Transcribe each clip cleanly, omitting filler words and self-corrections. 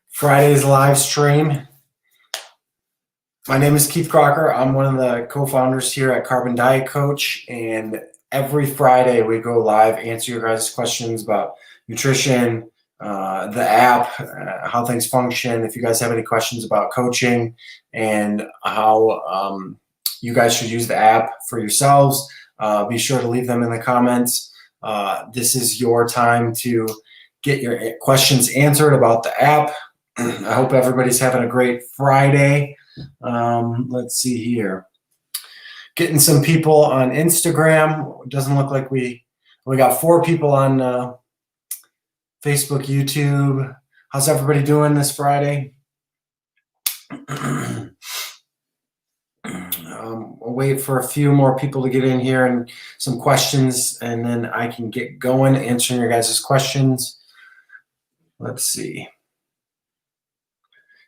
Friday's live stream. My name is Keith Kraker. I'm one of the co-founders here at Carbon Diet Coach, and every Friday we go live, answer your guys' questions about nutrition, the app, how things function. If you guys have any questions about coaching and how you guys should use the app for yourselves, be sure to leave them in the comments. This is your time to get your questions answered about the app. I hope everybody's having a great Friday. Let's see here. Getting some people on Instagram. It doesn't look like we got 4 people on Facebook, YouTube. How's everybody doing this Friday? We'll wait for a few more people to get in here and some questions, and then I can get going answering your guys' questions. Let's see.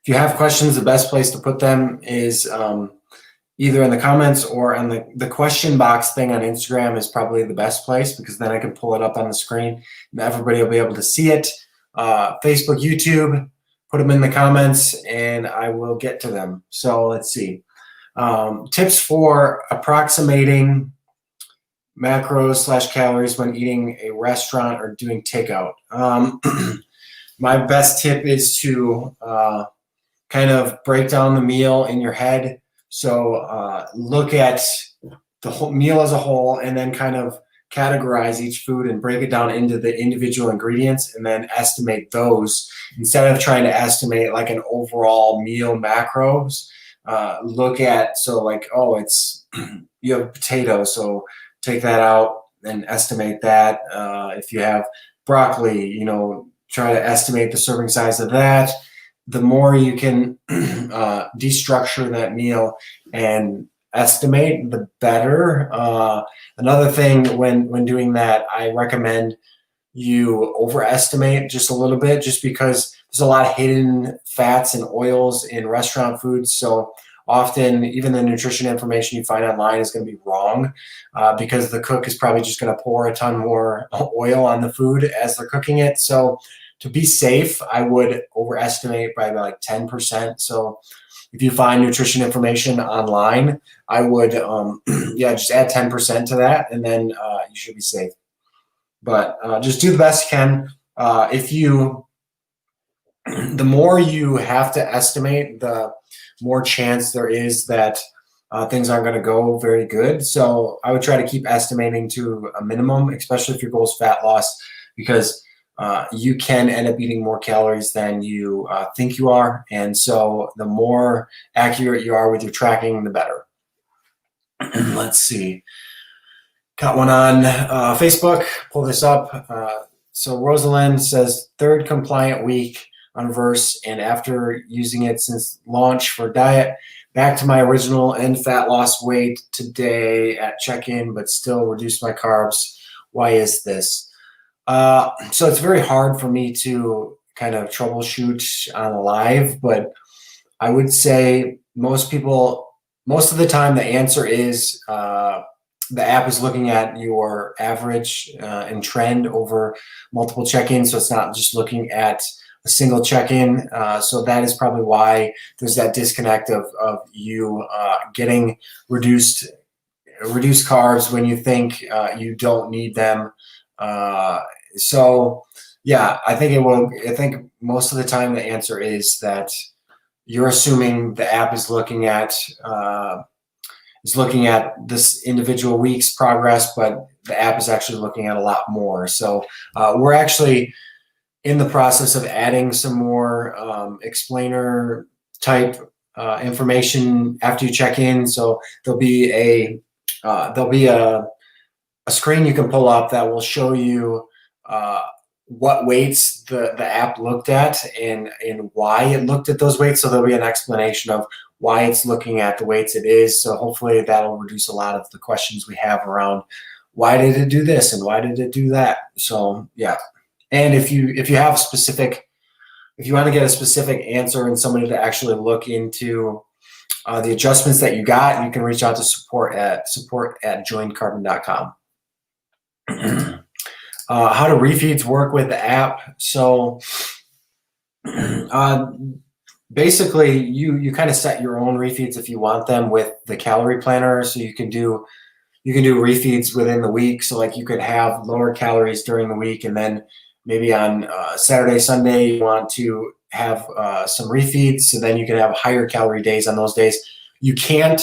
If you have questions, the best place to put them is either in the comments or on the question box thing on Instagram is probably the best place, because then I can pull it up on the screen and everybody will be able to see it. Facebook, YouTube, put them in the comments and I will get to them. So let's see. Tips for approximating macros / calories when eating a restaurant or doing takeout. My best tip is to kind of break down the meal in your head. So look at the whole meal as a whole and then kind of categorize each food and break it down into the individual ingredients and then estimate those instead of trying to estimate like an overall meal macros. Look at, so like, oh, it's, you have potatoes, so take that out and estimate that. If you have broccoli, you know, try to estimate the serving size of that. The more you can destructure that meal and estimate, the better. Another thing when doing that, I recommend you overestimate just a little bit, just because there's a lot of hidden fats and oils in restaurant foods. So often even the nutrition information you find online is going to be wrong because the cook is probably just going to pour a ton more oil on the food as they're cooking it. So to be safe, I would overestimate by about like 10%. So if you find nutrition information online, I would, just add 10% to that, and then you should be safe. But just do the best you can. The more you have to estimate, the more chance there is that things aren't going to go very good. So I would try to keep estimating to a minimum, especially if your goal is fat loss, because you can end up eating more calories than you think you are. And so the more accurate you are with your tracking, the better. Let's see. Got one on Facebook. Pull this up. So Rosalind says, 3rd compliant week on Verse, and after using it since launch for diet, back to my original and fat loss weight today at check-in, but still reduced my carbs. Why is this? So it's very hard for me to kind of troubleshoot on live, but I would say most of the time, the answer is the app is looking at your average and trend over multiple check-ins. So it's not just looking at a single check-in. So that is probably why there's that disconnect of you getting reduced carbs when you think you don't need them. So yeah, I think most of the time the answer is that you're assuming the app is looking at this individual week's progress, but the app is actually looking at a lot more. So we're actually in the process of adding some more explainer type information after you check in. So there'll be a screen you can pull up that will show you what weights the app looked at and why it looked at those weights. So there'll be an explanation of why it's looking at the weights it is. So hopefully that'll reduce a lot of the questions we have around why did it do this and why did it do that. So yeah. And if you have if you want to get a specific answer and somebody to actually look into the adjustments that you got, you can reach out to support at joincarbon.com. How do refeeds work with the app? So Basically, you kind of set your own refeeds if you want them with the calorie planner, so you can do refeeds within the week. So like you could have lower calories during the week, and then maybe on Saturday, Sunday, you want to have some refeeds. So then you can have higher calorie days on those days. You can't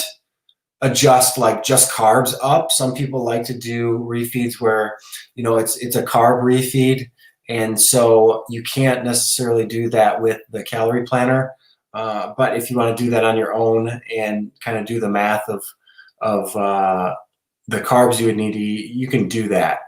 adjust like just carbs up. Some people like to do refeeds where, you know, it's a carb refeed. And so you can't necessarily do that with the calorie planner. But if you want to do that on your own and kind of do the math of the carbs you would need to eat, you can do that.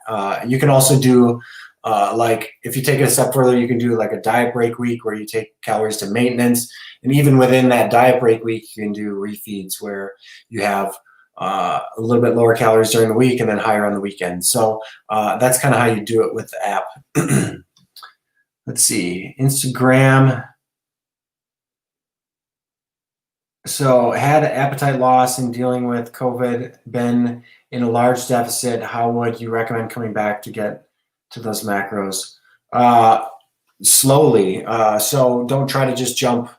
You can also do like if you take it a step further, you can do like a diet break week where you take calories to maintenance. And even within that diet break week, you can do refeeds where you have a little bit lower calories during the week and then higher on the weekend. So that's kind of how you do it with the app. Let's see, Instagram. So had appetite loss and dealing with COVID, been in a large deficit, how would you recommend coming back to get to those macros? Slowly. So don't try to just jump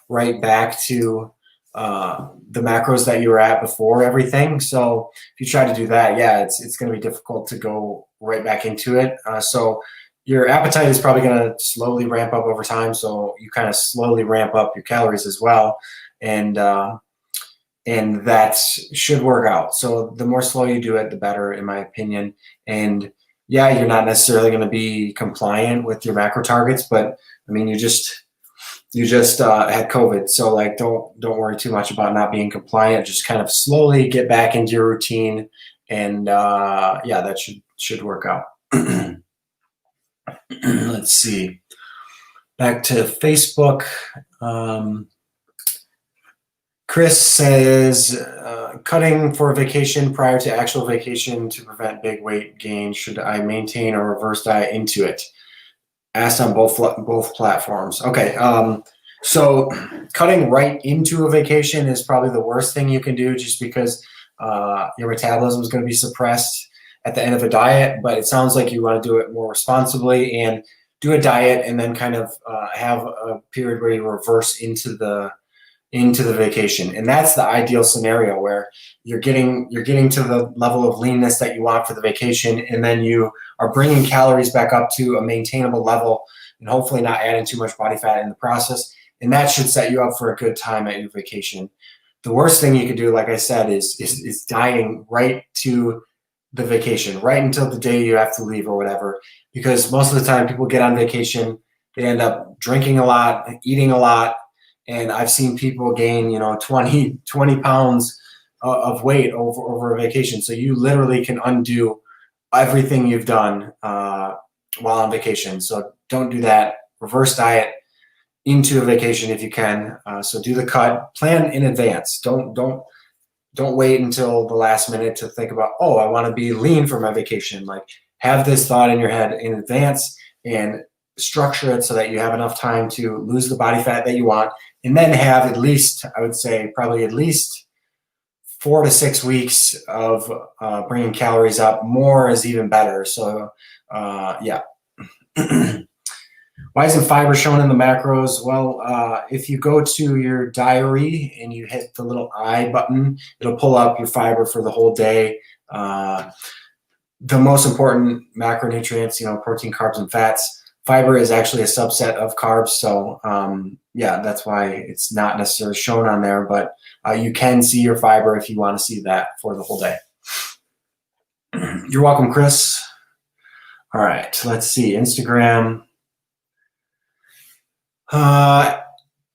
right back to the macros that you were at before everything. So if you try to do that, yeah, it's going to be difficult to go right back into it. So your appetite is probably going to slowly ramp up over time. So you kind of slowly ramp up your calories as well. And that should work out. So the more slow you do it, the better, in my opinion. And yeah, you're not necessarily going to be compliant with your macro targets, but I mean, you just had COVID, so like don't worry too much about not being compliant. Just kind of slowly get back into your routine, and yeah, that should work out. Let's see. Back to Facebook. Chris says, cutting for a vacation prior to actual vacation to prevent big weight gain. Should I maintain or reverse diet into it? Asked on both platforms. Okay, so cutting right into a vacation is probably the worst thing you can do, just because your metabolism is going to be suppressed at the end of a diet. But it sounds like you want to do it more responsibly and do a diet, and then kind of have a period where you reverse into the vacation. And that's the ideal scenario, where you're getting to the level of leanness that you want for the vacation, and then you are bringing calories back up to a maintainable level, and hopefully not adding too much body fat in the process. And that should set you up for a good time at your vacation. The worst thing you could do, like I said, is dieting right to the vacation, right until the day you have to leave or whatever. Because most of the time people get on vacation, they end up drinking a lot, eating a lot, and I've seen people gain, 20 pounds of weight over a vacation. So you literally can undo everything you've done while on vacation. So don't do that. Reverse diet into a vacation if you can. So do the cut. Plan in advance. Don't wait until the last minute to think about, oh, I want to be lean for my vacation. Like, have this thought in your head in advance and structure it so that you have enough time to lose the body fat that you want, and then have at least, I would say, probably at least 4 to 6 weeks of bringing calories up. More is even better. So yeah. Why isn't fiber shown in the macros? Well, if you go to your diary and you hit the little I button, it'll pull up your fiber for the whole day. The most important macronutrients, protein, carbs, and fats. Fiber is actually a subset of carbs. So yeah, that's why it's not necessarily shown on there, but you can see your fiber if you want to see that for the whole day. You're welcome, Chris. All right, let's see, Instagram.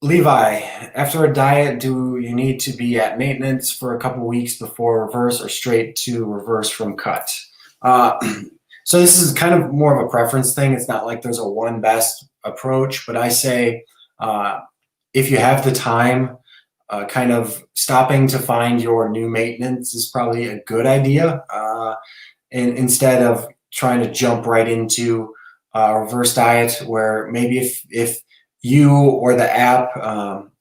Levi, after a diet, do you need to be at maintenance for a couple weeks before reverse, or straight to reverse from cut? So this is kind of more of a preference thing. It's not like there's a one best approach, but I say if you have the time, kind of stopping to find your new maintenance is probably a good idea. And instead of trying to jump right into a reverse diet, where maybe if you or the app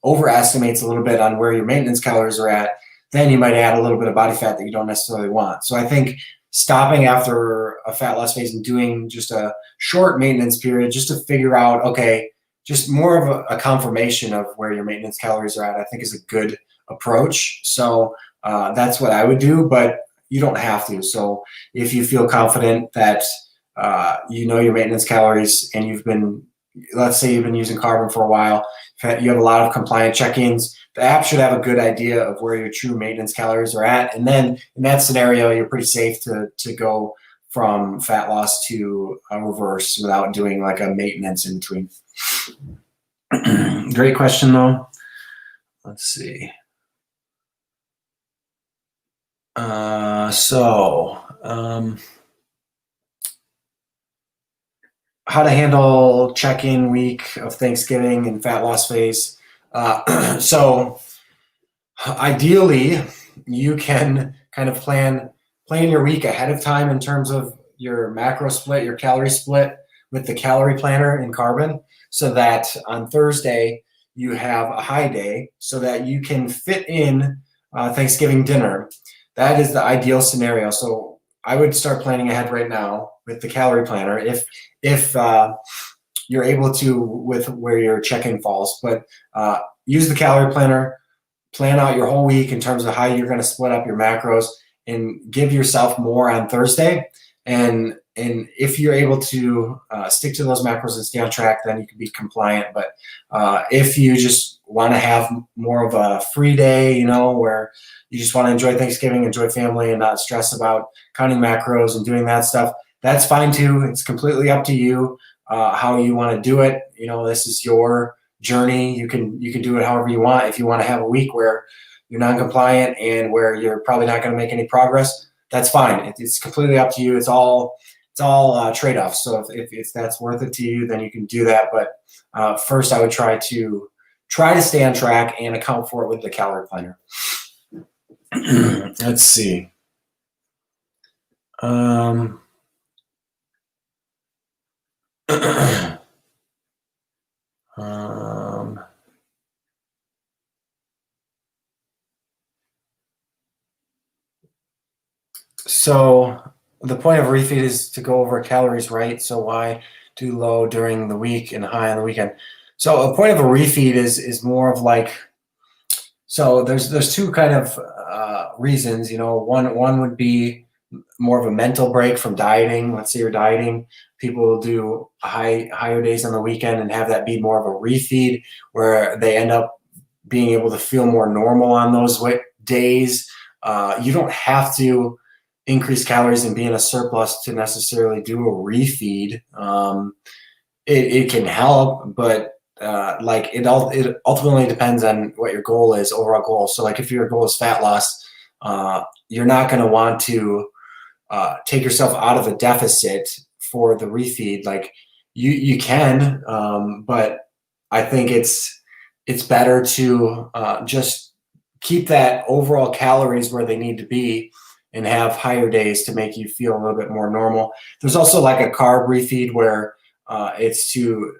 overestimates a little bit on where your maintenance calories are at, then you might add a little bit of body fat that you don't necessarily want. So I think stopping after a fat loss phase and doing just a short maintenance period just to figure out, okay, just more of a confirmation of where your maintenance calories are at, I think is a good approach. So that's what I would do, but you don't have to. So if you feel confident that you know your maintenance calories and let's say you've been using Carbon for a while, you have a lot of compliant check-ins, the app should have a good idea of where your true maintenance calories are at. And then in that scenario, you're pretty safe to go from fat loss to a reverse without doing like a maintenance in between. Great question though. Let's see. How to handle check-in week of Thanksgiving and fat loss phase. So ideally, you can kind of plan your week ahead of time in terms of your macro split, your calorie split with the calorie planner in Carbon, so that on Thursday you have a high day so that you can fit in Thanksgiving dinner. That is the ideal scenario. So I would start planning ahead right now with the calorie planner if you're able to with where your check-in falls. But use the calorie planner, plan out your whole week in terms of how you're going to split up your macros, and give yourself more on Thursday. And if you're able to stick to those macros and stay on track, then you can be compliant. But if you just want to have more of a free day, you know, where you just want to enjoy Thanksgiving, enjoy family, and not stress about counting macros and doing that stuff, that's fine too. It's completely up to you how you want to do it. You know, this is your journey. You can do it however you want. If you want to have a week where you're non-compliant and where you're probably not going to make any progress, that's fine. It's completely up to you. It's all trade-offs. So if that's worth it to you, then you can do that. But first, I would try to stay on track and account for it with the calorie planner. Let's see. So the point of refeed is to go over calories, right? So why do low during the week and high on the weekend? So a point of a refeed is more of like, so there's two kind of reasons. You know, one would be more of a mental break from dieting. Let's say you're dieting. People will do higher days on the weekend and have that be more of a refeed where they end up being able to feel more normal on those days. You don't have to increase calories and be in a surplus to necessarily do a refeed. It can help, but like it ultimately depends on what your goal is, overall goal. So like if your goal is fat loss, you're not going to want to take yourself out of a deficit for the refeed. Like you can, but I think it's better to just keep that overall calories where they need to be and have higher days to make you feel a little bit more normal. There's also like a carb refeed where it's to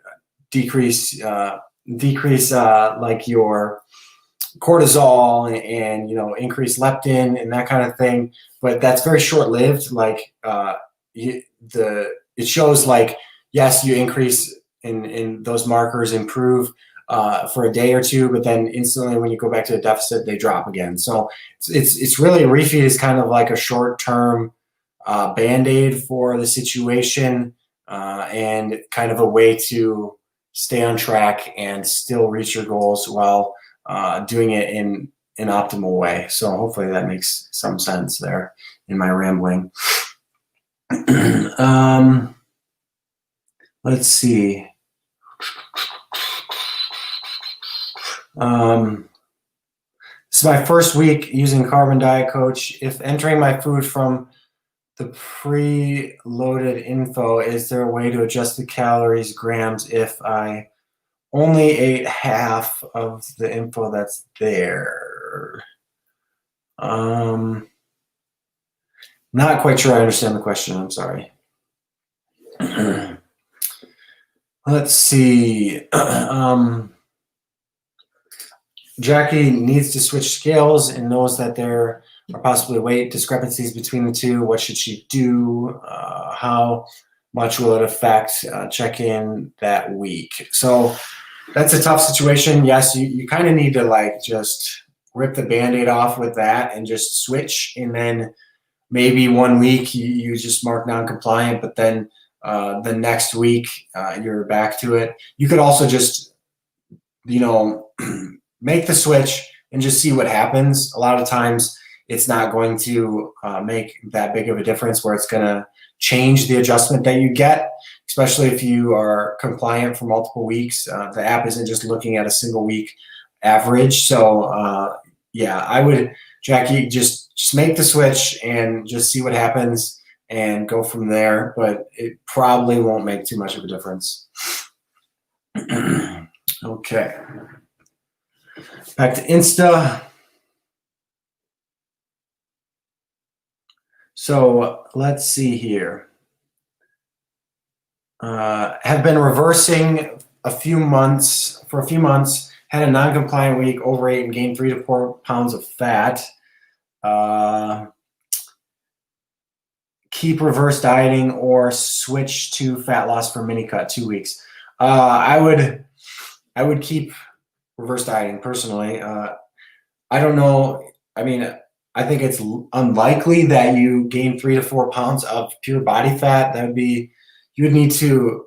decrease like your cortisol and you know, increase leptin and that kind of thing. But that's very short lived. Like it shows like, yes, you increase in those markers, improve for a day or two, but then instantly when you go back to a deficit, they drop again. So it's really, refeed is kind of like a short-term band-aid for the situation and kind of a way to stay on track and still reach your goals while doing it in an optimal way. So hopefully that makes some sense there in my rambling. Let's see. This is my first week using Carbon Diet Coach. If entering my food from the pre-loaded info, is there a way to adjust the calories, grams, if I only ate half of the info that's there? Not quite sure I understand the question. I'm sorry. Let's see. Jackie needs to switch scales and knows that there are possibly weight discrepancies between the two. What should she do? How much will it affect? Check in that week. So that's a tough situation. Yes, you kind of need to like just rip the Band-Aid off with that and just switch. And then maybe 1 week you just mark non-compliant, but then the next week you're back to it. You could also just, make the switch and just see what happens. A lot of times it's not going to make that big of a difference where it's going to change the adjustment that you get, especially if you are compliant for multiple weeks. The app isn't just looking at a single week average. So yeah, I would, Jackie, just make the switch and just see what happens and go from there. But it probably won't make too much of a difference. Okay. Back to Insta. So let's see here. Have been reversing for a few months, had a non-compliant week, overate, and gained 3 to 4 pounds of fat. Keep reverse dieting or switch to fat loss for mini cut 2 weeks. I would keep reverse dieting personally. I don't know. I mean, I think it's unlikely that you gain 3 to 4 pounds of pure body fat. That would be, you would need to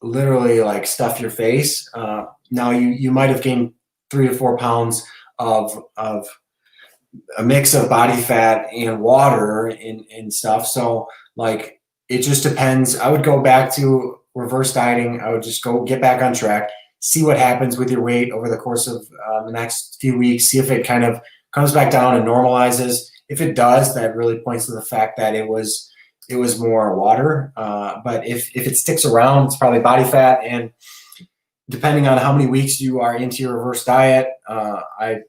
literally like stuff your face. Now you might have gained 3 to 4 pounds of a mix of body fat and water and stuff. So like, it just depends. I would go back to reverse dieting. I would just go get back on track, see what happens with your weight over the course of the next few weeks, see if it kind of comes back down and normalizes. If it does, that really points to the fact that it was more water. But if it sticks around, it's probably body fat. And depending on how many weeks you are into your reverse diet, I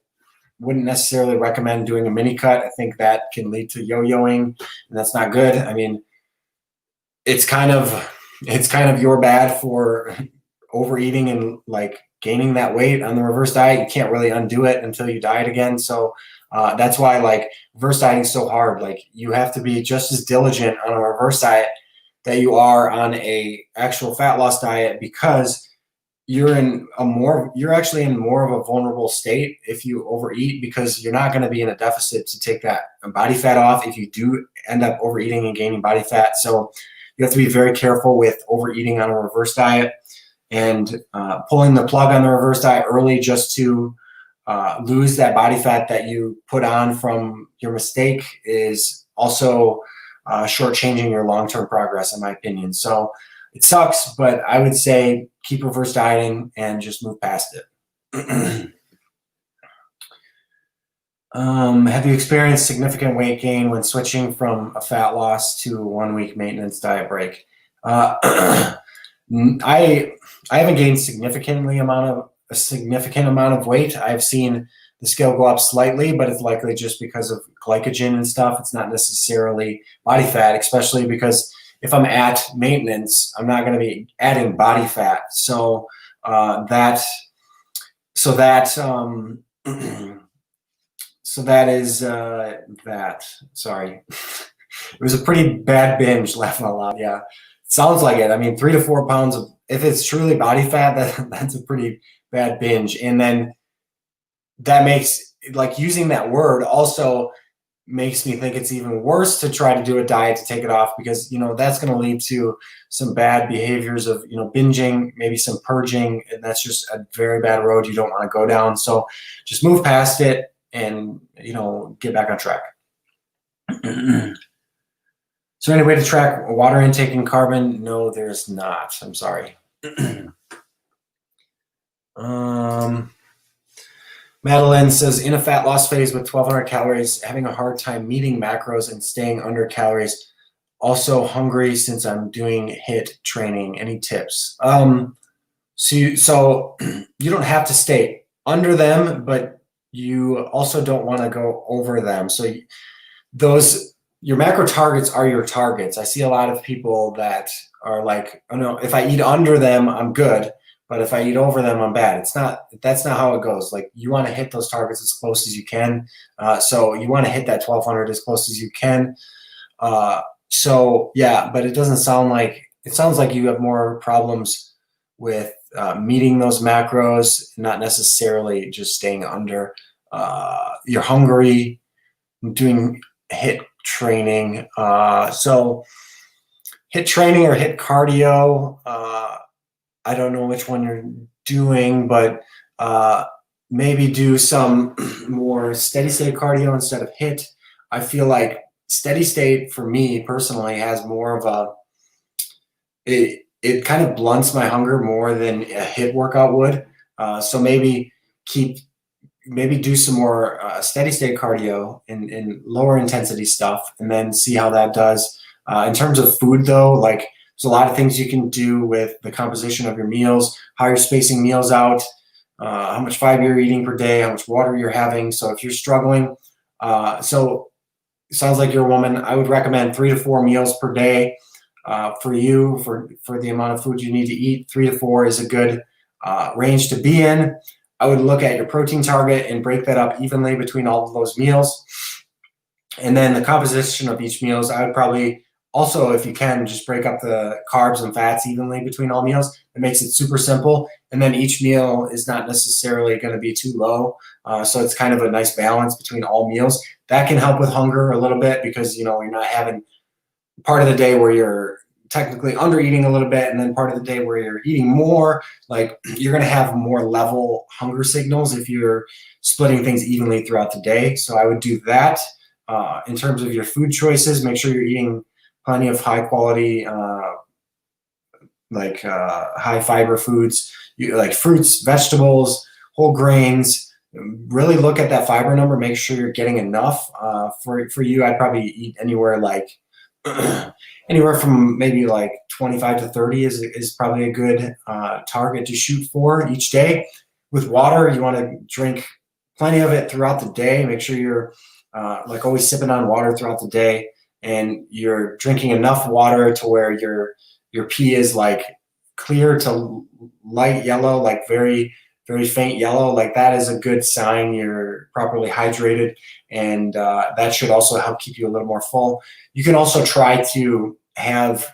wouldn't necessarily recommend doing a mini cut. I think that can lead to yo-yoing, and that's not good. I mean, it's kind of your bad for overeating and like gaining that weight on the reverse diet. You can't really undo it until you diet again. So that's why like reverse dieting is so hard. Like you have to be just as diligent on a reverse that you are on a actual fat loss diet, because you're actually in more of a vulnerable state if you overeat, because you're not going to be in a deficit to take that body fat off if you do end up overeating and gaining body fat. So you have to be very careful with overeating on a reverse diet, and pulling the plug on the reverse diet early just to lose that body fat that you put on from your mistake is also shortchanging your long-term progress, in my opinion. So it sucks, but I would say keep reverse dieting and just move past it. Have you experienced significant weight gain when switching from a fat loss to a 1 week maintenance diet break? I haven't gained a significant amount of weight. I've seen the scale go up slightly, but it's likely just because of glycogen and stuff. It's not necessarily body fat, especially because if I'm at maintenance, I'm not going to be adding body fat. So that is that. Sorry, it was a pretty bad binge. Laughing out loud. Yeah, sounds like it. I mean, 3 to 4 pounds of, if it's truly body fat, that's a pretty bad binge. And then that makes, like, using that word also makes me think it's even worse to try to do a diet to take it off, because that's going to lead to some bad behaviors of binging, maybe some purging, and that's just a very bad road you don't want to go down. So just move past it and get back on track. Is there any way to track water intake and carbon? No, there's not. I'm sorry. Madeline says, in a fat loss phase with 1,200 calories, having a hard time meeting macros and staying under calories. Also hungry since I'm doing HIIT training. Any tips? So you don't have to stay under them, but you also don't want to go over them. So your macro targets are your targets. I see a lot of people that are like, oh no, if I eat under them, I'm good. But if I eat over them, I'm bad. That's not how it goes. Like, you want to hit those targets as close as you can. So you want to hit that 1,200 as close as you can. So yeah, but it doesn't sound like it sounds like you have more problems with meeting those macros, not necessarily just staying under. You're hungry, doing HIIT training. So HIIT training or HIIT cardio, I don't know which one you're doing, but maybe do some more steady state cardio instead of HIIT. I feel like steady state for me personally has more of a, it kind of blunts my hunger more than a HIIT workout would. So maybe do some more steady state cardio and lower intensity stuff, and then see how that does. In terms of food though, like there's a lot of things you can do with the composition of your meals, how you're spacing meals out, how much fiber you're eating per day, how much water you're having. So if you're struggling, so it sounds like you're a woman, I would recommend 3 to 4 meals per day. For you, for the amount of food you need to eat, 3 to 4 is a good range to be in. I would look at your protein target and break that up evenly between all of those meals. And then the composition of each meals, I would probably also, if you can, just break up the carbs and fats evenly between all meals. It makes it super simple. And then each meal is not necessarily going to be too low. So it's kind of a nice balance between all meals. That can help with hunger a little bit because, you're not having part of the day where you're technically under eating a little bit, and then part of the day where you're eating more. Like you're going to have more level hunger signals if you're splitting things evenly throughout the day. So I would do that. In terms of your food choices, make sure you're eating plenty of high quality, high fiber foods, like fruits, vegetables, whole grains. Really look at that fiber number. Make sure you're getting enough. For you, I'd probably eat anywhere from maybe like 25 to 30 is probably a good target to shoot for each day. With water, you want to drink plenty of it throughout the day. Make sure you're always sipping on water throughout the day, and you're drinking enough water to where your pee is like clear to light yellow, like very, very faint yellow. Like that is a good sign you're properly hydrated, and that should also help keep you a little more full. You can also try to have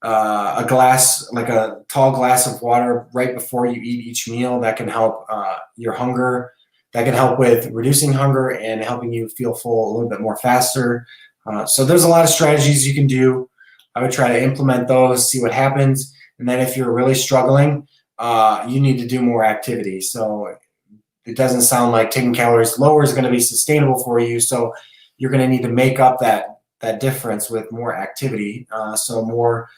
a glass, like a tall glass of water right before you eat each meal. That can help your hunger. That can help with reducing hunger and helping you feel full a little bit more faster. So there's a lot of strategies you can do. I would try to implement those, see what happens. And then if you're really struggling, you need to do more activity. So it doesn't sound like taking calories lower is going to be sustainable for you. So you're going to need to make up that difference with more activity. So more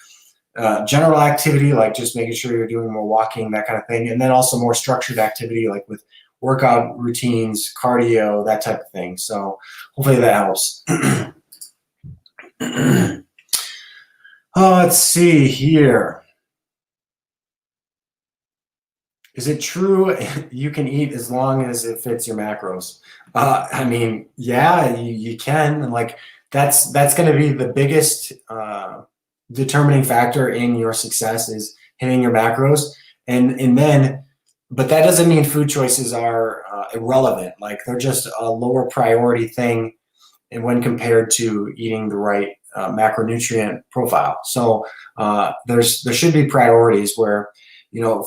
general activity, like just making sure you're doing more walking, that kind of thing. And then also more structured activity, like with workout routines, cardio, that type of thing. So hopefully that helps. Let's see here. Is it true you can eat as long as it fits your macros? I mean, yeah, you can. And like that's going to be the biggest determining factor in your success is hitting your macros. And then, but that doesn't mean food choices are irrelevant. Like they're just a lower priority thing, and when compared to eating the right macronutrient profile. So there should be priorities where,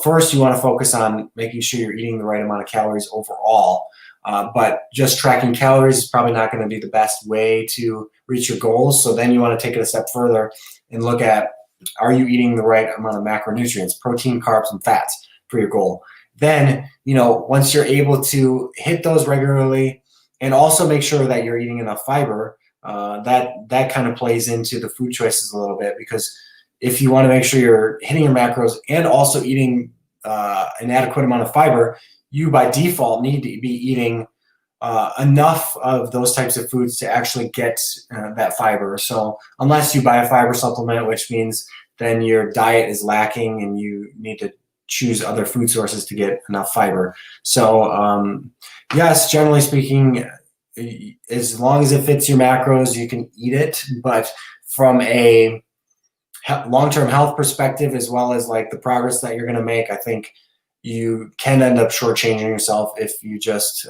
first you want to focus on making sure you're eating the right amount of calories overall. But just tracking calories is probably not going to be the best way to reach your goals. So then you want to take it a step further and look at, are you eating the right amount of macronutrients, protein, carbs, and fats for your goal? Then, once you're able to hit those regularly and also make sure that you're eating enough fiber, that kind of plays into the food choices a little bit, because if you want to make sure you're hitting your macros and also eating an adequate amount of fiber, you by default need to be eating enough of those types of foods to actually get that fiber. So unless you buy a fiber supplement, which means then your diet is lacking and you need to choose other food sources to get enough fiber. So yes, generally speaking, as long as it fits your macros, you can eat it. But from a long-term health perspective, as well as like the progress that you're going to make, I think you can end up shortchanging yourself if you just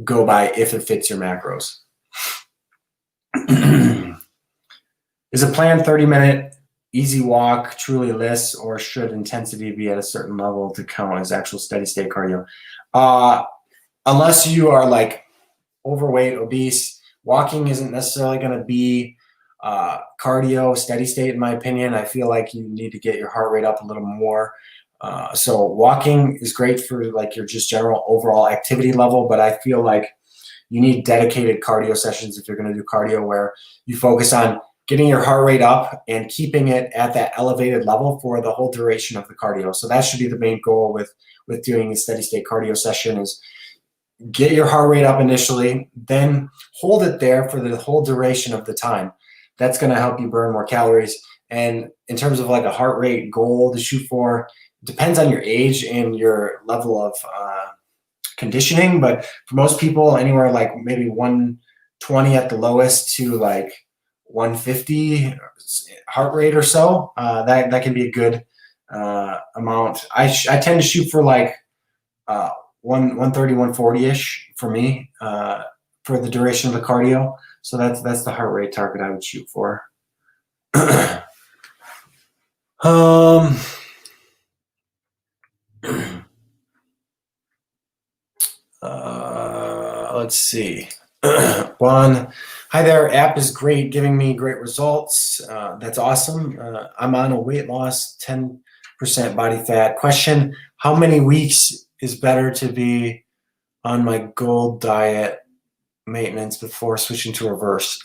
go by if it fits your macros. Is a planned 30-minute easy walk truly lists, or should intensity be at a certain level to count as actual steady state cardio? Unless you are like overweight, obese, walking isn't necessarily going to be cardio steady state, in my opinion. I feel like you need to get your heart rate up a little more. So walking is great for like your just general overall activity level, but I feel like you need dedicated cardio sessions if you're going to do cardio, where you focus on getting your heart rate up and keeping it at that elevated level for the whole duration of the cardio. So that should be the main goal with doing a steady state cardio session, is get your heart rate up initially, then hold it there for the whole duration of the time. That's going to help you burn more calories. And in terms of like a heart rate goal to shoot for, it depends on your age and your level of conditioning. But for most people, anywhere like maybe 120 at the lowest to like 150 heart rate or so, that can be a good amount. I tend to shoot for like 130, 140-ish for me for the duration of the cardio. So that's the heart rate target I would shoot for. Let's see. Juan, hi there. App is great, giving me great results. That's awesome. I'm on a weight loss, 10% body fat. Question: how many weeks is better to be on my gold diet maintenance before switching to reverse?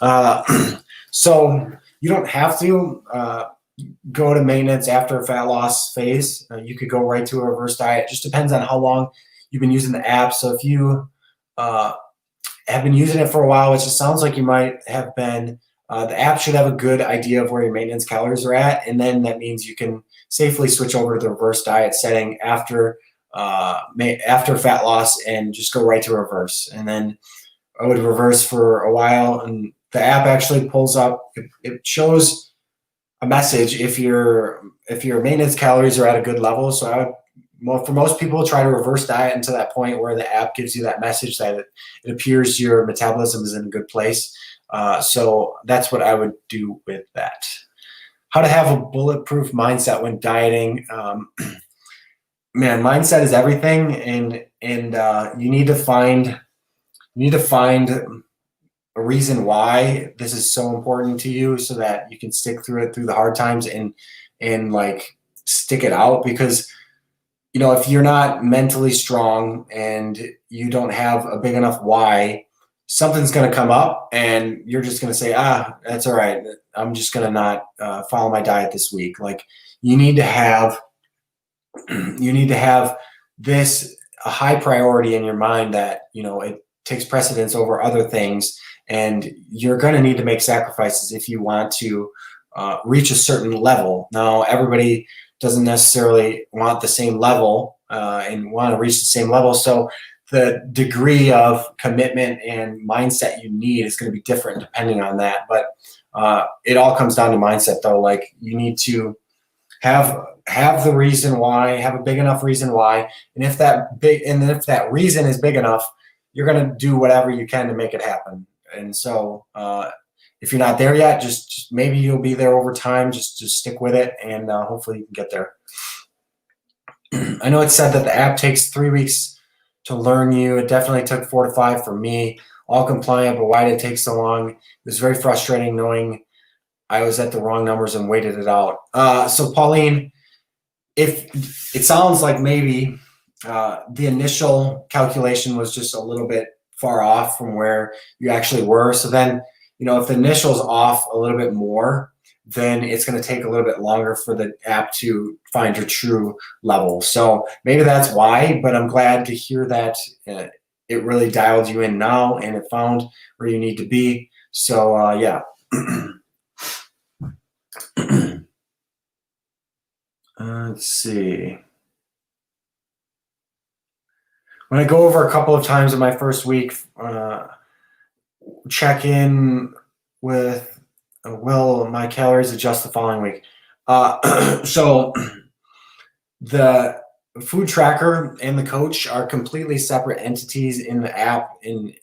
So you don't have to go to maintenance after a fat loss phase. You could go right to a reverse diet. It just depends on how long you've been using the app. So if you have been using it for a while, which it sounds like you might have been, the app should have a good idea of where your maintenance calories are at, and then that means you can safely switch over to the reverse diet setting after fat loss and just go right to reverse. And then I would reverse for a while, and the app actually pulls up. It shows a message if your maintenance calories are at a good level. So I would, for most people, try to reverse diet until that point where the app gives you that message that it appears your metabolism is in a good place. So that's what I would do with that. How to have a bulletproof mindset when dieting. Man, mindset is everything, and you need to find a reason why this is so important to you, so that you can stick through it through the hard times and like stick it out. Because if you're not mentally strong and you don't have a big enough why, something's going to come up and you're just going to say, that's all right, I'm just going to not follow my diet this week. Like, you need to have this a high priority in your mind, that it takes precedence over other things, and you're going to need to make sacrifices if you want to reach a certain level. Now, everybody doesn't necessarily want the same level and want to reach the same level, so the degree of commitment and mindset you need is going to be different depending on that. But it all comes down to mindset, though. Like, you need to have the reason why, have a big enough reason why, and if that reason is big enough, you're going to do whatever you can to make it happen. And so if you're not there yet, just maybe you'll be there over time. Just stick with it, and hopefully you can get there. I know it said that the app takes 3 weeks to learn you. It definitely took 4 to 5 for me, all compliant, but why did it take so long? It was very frustrating knowing I was at the wrong numbers and waited it out. So Pauline, if it sounds like maybe the initial calculation was just a little bit far off from where you actually were. So then, if the initial's off a little bit more, then it's going to take a little bit longer for the app to find your true level. So maybe that's why, but I'm glad to hear that it really dialed you in now and it found where you need to be. So yeah. Let's see. When I go over a couple of times in my first week, check in with, will my calories adjust the following week? So the food tracker and the coach are completely separate entities in the app, and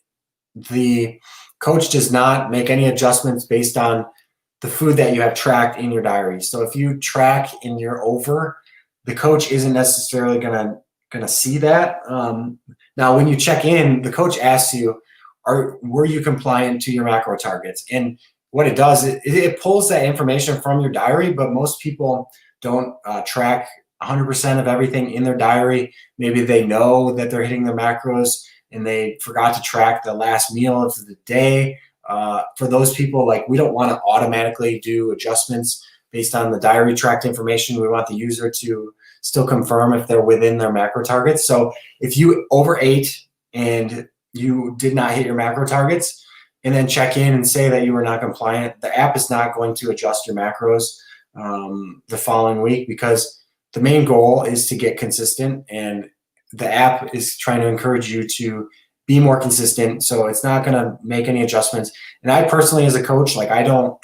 the coach does not make any adjustments based on the food that you have tracked in your diary. So if you track and you're over, the coach isn't necessarily gonna see that. Now, when you check in, the coach asks you, were you compliant to your macro targets? And what it does, it pulls that information from your diary, but most people don't track 100% of everything in their diary. Maybe they know that they're hitting their macros and they forgot to track the last meal of the day. For those people, like, we don't want to automatically do adjustments based on the diary tracked information. We want the user to still confirm if they're within their macro targets. So if you overate and you did not hit your macro targets, and then check in and say that you were not compliant, the app is not going to adjust your macros the following week, because the main goal is to get consistent, and the app is trying to encourage you to be more consistent. So it's not going to make any adjustments. And I personally, as a coach, like, I don't,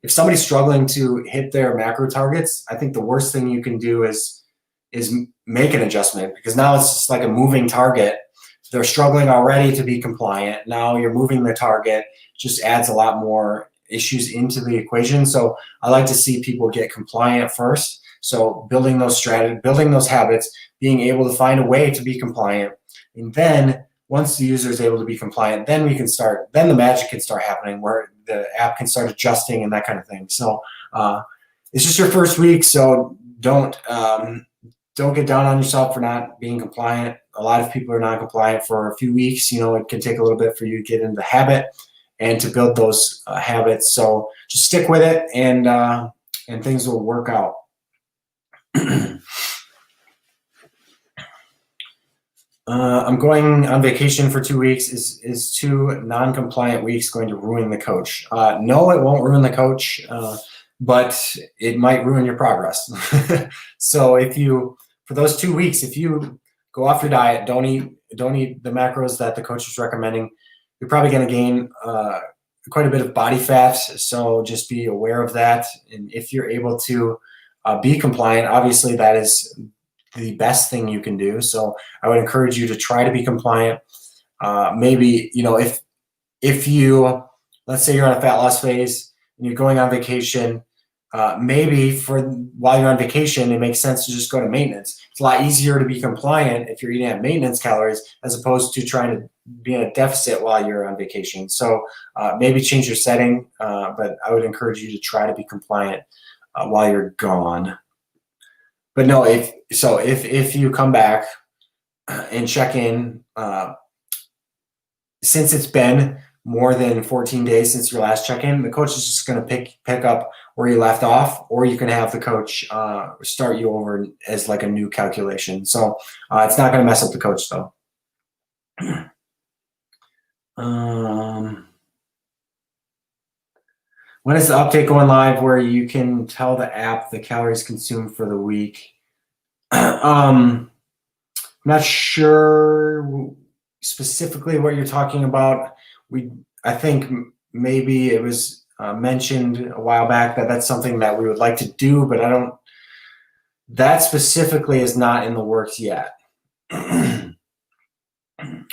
if somebody's struggling to hit their macro targets, I think the worst thing you can do is make an adjustment, because now it's just like a moving target. They're struggling already to be compliant. Now you're moving the target, just adds a lot more issues into the equation. So I like to see people get compliant first. So building those strategies, building those habits, being able to find a way to be compliant. And then once the user is able to be compliant, then the magic can start happening, where the app can start adjusting and that kind of thing. So it's just your first week. So don't get down on yourself for not being compliant. A lot of people are not compliant for a few weeks. It can take a little bit for you to get into the habit and to build those habits. So just stick with it, and things will work out. I'm going on vacation for 2 weeks. Is 2 non-compliant weeks going to ruin the coach? No, it won't ruin the coach, but it might ruin your progress. So for those 2 weeks, if you go off your diet, don't eat the macros that the coach is recommending, you're probably going to gain quite a bit of body fat. So just be aware of that. And if you're able to be compliant, obviously that is the best thing you can do. So I would encourage you to try to be compliant. Maybe, if you, let's say you're on a fat loss phase and you're going on vacation, maybe while you're on vacation, it makes sense to just go to maintenance. It's a lot easier to be compliant if you're eating at maintenance calories, as opposed to trying to be in a deficit while you're on vacation. So maybe change your setting, but I would encourage you to try to be compliant while you're gone. But no, if you come back and check in, since it's been more than 14 days since your last check-in, the coach is just going to pick up where you left off, or you can have the coach start you over as like a new calculation. So it's not going to mess up the coach, though. When is the update going live where you can tell the app the calories consumed for the week? I'm not sure specifically what you're talking about. I think maybe it was mentioned a while back that that's something that we would like to do, but that specifically is not in the works yet.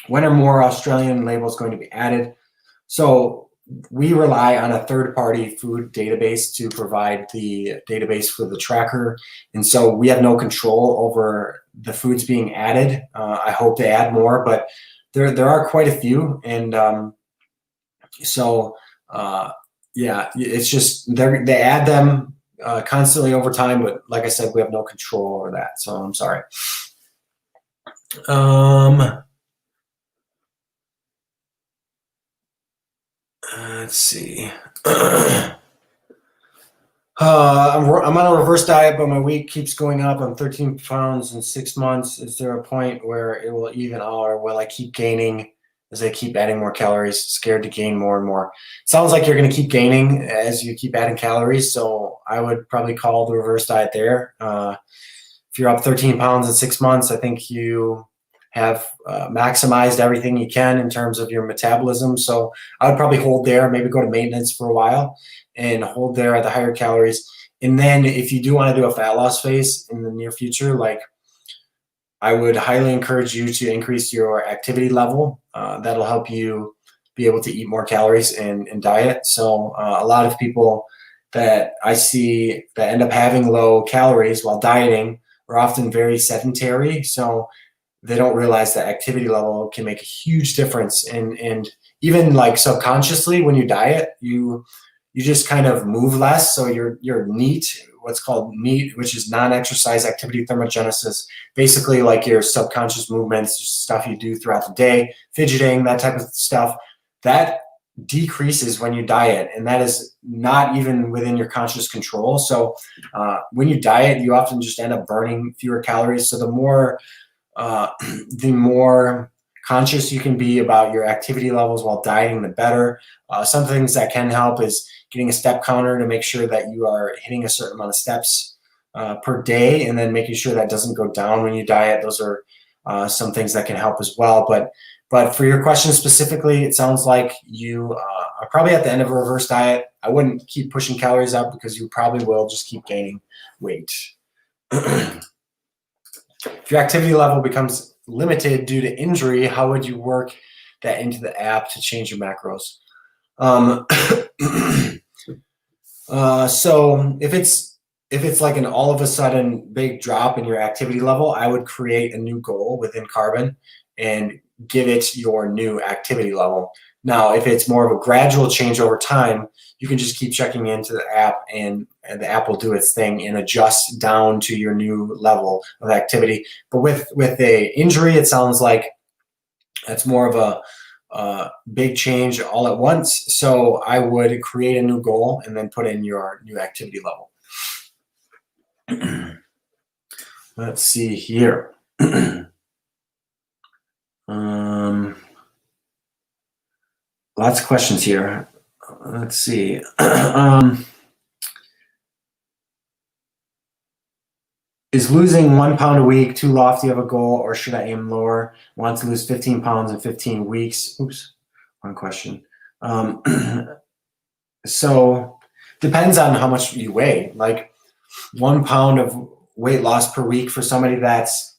When are more Australian labels going to be added? So we rely on a third-party food database to provide the database for the tracker. And so we have no control over the foods being added. I hope they add more, but there are quite a few. And yeah, it's just they add them constantly over time. But like I said, we have no control over that. So I'm sorry. Let's see. I'm on a reverse diet, but my weight keeps going up. I'm 13 pounds in 6 months. Is there a point where it will even out, or will I keep gaining as I keep adding more calories? Scared to gain more and more. Sounds like you're going to keep gaining as you keep adding calories. So I would probably call the reverse diet there. If you're up 13 pounds in 6 months, I think you have maximized everything you can in terms of your metabolism. So I would probably hold there, maybe go to maintenance for a while and hold there at the higher calories. And then if you do want to do a fat loss phase in the near future, like, I would highly encourage you to increase your activity level. That'll help you be able to eat more calories and diet. So a lot of people that I see that end up having low calories while dieting are often very sedentary. So they don't realize that activity level can make a huge difference. And even like subconsciously when you diet, you just kind of move less. So your NEAT, what's called NEAT, which is non-exercise activity thermogenesis, basically like your subconscious movements, stuff you do throughout the day, fidgeting, that type of stuff, that decreases when you diet, and that is not even within your conscious control. So when you diet, you often just end up burning fewer calories. So uh, the more conscious you can be about your activity levels while dieting, the better. Some things that can help is getting a step counter to make sure that you are hitting a certain amount of steps per day, and then making sure that doesn't go down when you diet. Those are some things that can help as well. But for your question specifically, it sounds like you are probably at the end of a reverse diet. I wouldn't keep pushing calories up because you probably will just keep gaining weight. If your activity level becomes limited due to injury, how would you work that into the app to change your macros? So if it's like an all of a sudden big drop in your activity level, I would create a new goal within Carbon and give it your new activity level. Now, if it's more of a gradual change over time, you can just keep checking into the app, and the app will do its thing and adjust down to your new level of activity. But with a injury, it sounds like that's more of a big change all at once. So I would create a new goal and then put in your new activity level. Let's see here. Lots of questions here. Let's see. Is losing 1 pound a week too lofty of a goal, or should I aim lower? Want to lose 15 pounds in 15 weeks. Oops, one question. So depends on how much you weigh. Like 1 pound of weight loss per week for somebody that's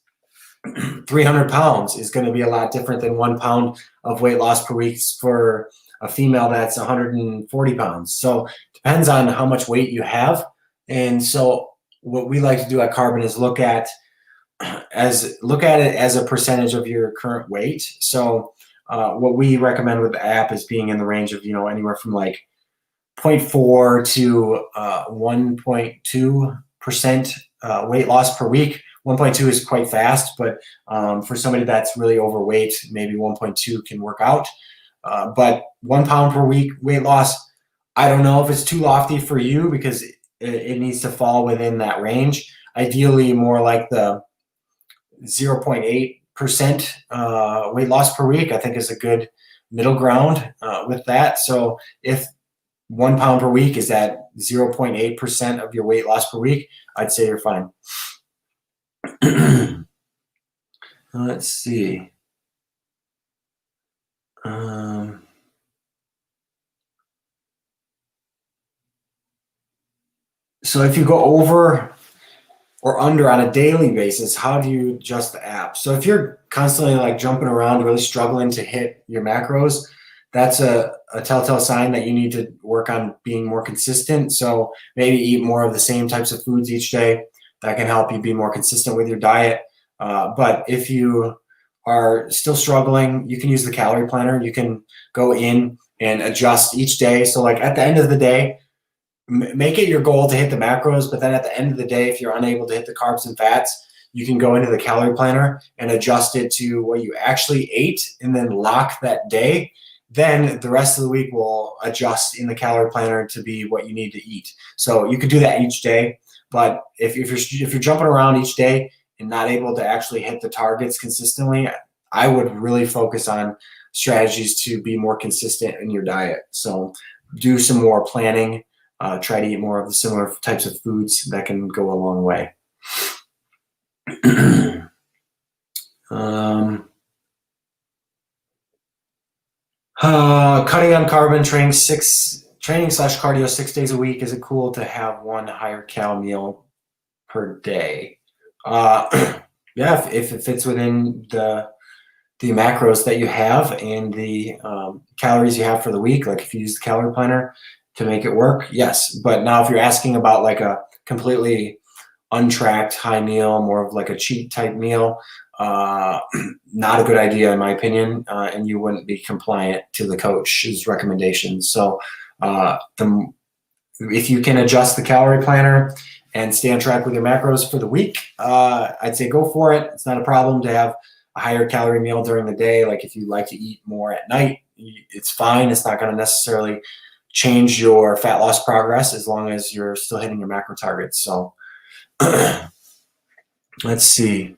300 pounds is going to be a lot different than 1 pound of weight loss per week for a female that's 140 pounds. So depends on how much weight you have. And so what we like to do at Carbon is look at it as a percentage of your current weight. So what we recommend with the app is being in the range of, anywhere from like 0.4 to 1.2% weight loss per week. 1.2 is quite fast, but for somebody that's really overweight, maybe 1.2 can work out. But 1 pound per week weight loss, I don't know if it's too lofty for you, because it needs to fall within that range. Ideally, more like the 0.8% weight loss per week, I think, is a good middle ground with that. So if 1 pound per week is at 0.8% of your weight loss per week, I'd say you're fine. Let's see. So if you go over or under on a daily basis, how do you adjust the app? So if you're constantly like jumping around, really struggling to hit your macros, that's a telltale sign that you need to work on being more consistent. So maybe eat more of the same types of foods each day. That can help you be more consistent with your diet. But if you are still struggling, you can use the calorie planner. You can go in and adjust each day. So like at the end of the day, make it your goal to hit the macros, but then at the end of the day, if you're unable to hit the carbs and fats, you can go into the calorie planner and adjust it to what you actually ate and then lock that day. Then the rest of the week will adjust in the calorie planner to be what you need to eat. So you could do that each day. But if you're jumping around each day and not able to actually hit the targets consistently, I would really focus on strategies to be more consistent in your diet. So do some more planning. Try to eat more of the similar types of foods. That can go a long way. Cutting on carbon, training / cardio 6 days a week. Is it cool to have one higher cal meal per day? Yeah, if it fits within the macros that you have and the calories you have for the week, like if you use the calorie planner, to make it work, yes. But now if you're asking about like a completely untracked high meal, more of like a cheat type meal, not a good idea in my opinion, and you wouldn't be compliant to the coach's recommendations. So if you can adjust the calorie planner and stay on track with your macros for the week, I'd say go for it. It's not a problem to have a higher calorie meal during the day. Like if you like to eat more at night, it's fine. It's not going to necessarily change your fat loss progress as long as you're still hitting your macro targets. So let's see.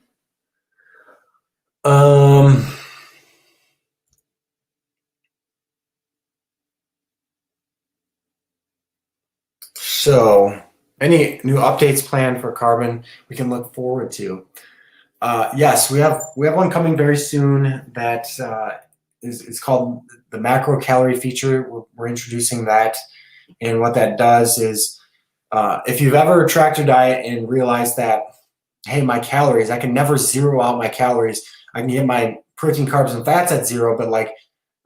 So any new updates planned for carbon we can look forward to? Yes, we have one coming very soon that is called the macro calorie feature. We're introducing that, and what that does is if you've ever tracked your diet and realized that, hey, my calories, I can never zero out my calories. I can get my protein, carbs, and fats at zero, but like